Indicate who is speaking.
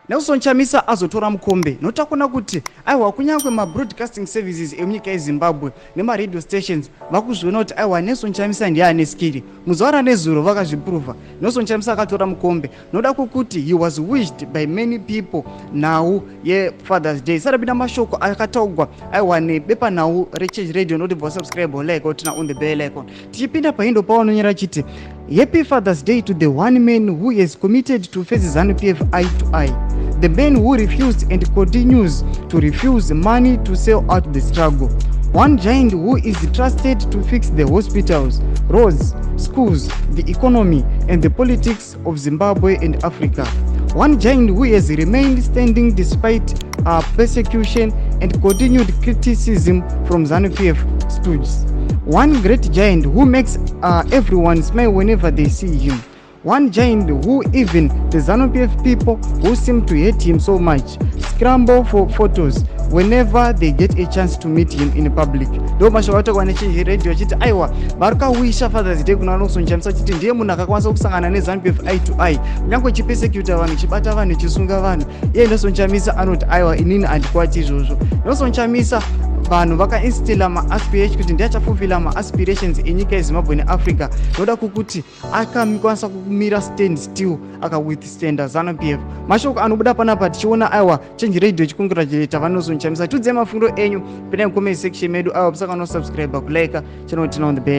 Speaker 1: Nelson Chamisa azotora mukombe notakona kuti aiwa kunyangwe mabroadcasting services emunyika yeZimbabwe nemaradio stations vakuzviona kuti aiwa Nelson Chamisa ndiye ane skiri. Muzuva nezuro vakazviprova. Nelson Chamisa akatora mukombe noda kuti he was wished by many people now Father's Day. Sarabina mashoko akataugwa aiwa nebepa now rechange radio not for subscribe like or on the bell icon. Tichipinda pahindo pawanonyera chiti Happy Father's Day to the one man who is committed to face ZANU-PF eye to eye. The man who refused and continues to refuse money to sell out the struggle. One giant who is trusted to fix the hospitals, roads, schools, the economy, and the politics of Zimbabwe and Africa. One giant who has remained standing despite persecution and continued criticism from ZANU-PF stooges. One great giant who makes everyone smile whenever they see him. One giant who even the ZANU-PF people who seem to hate him so much scramble for photos whenever they get a chance to meet him in public. Ndo mashawata kwa nechi radio chiti aiwa baruka wisha Father's Day kuna Nelson Chamisa chiti ndiye munhu akakwanisa kusangana neZANU-PF eye to eye kunyange chipesecuta vanhu chibata vanhu chisunga vanhu. Iye Nelson Chamisa anoti aiwa inini andikwati izvozvo. Nelson Chamisa vanhu vakainstila ma-aspirations kuti ndiye achafulfilla ma-aspirations enyika yeZimbabwe neAfrica. Ndoda kuti akakwanisa kumira stand still akawithstanda ZANU-PF. Mashoko anobuda panapa tichiona aiwa change radio chikongratulate Nelson Chamisa. Tudze mafundo enyu pena comment section medu aiwa musaka no subscribe kulike channel tina on the bell.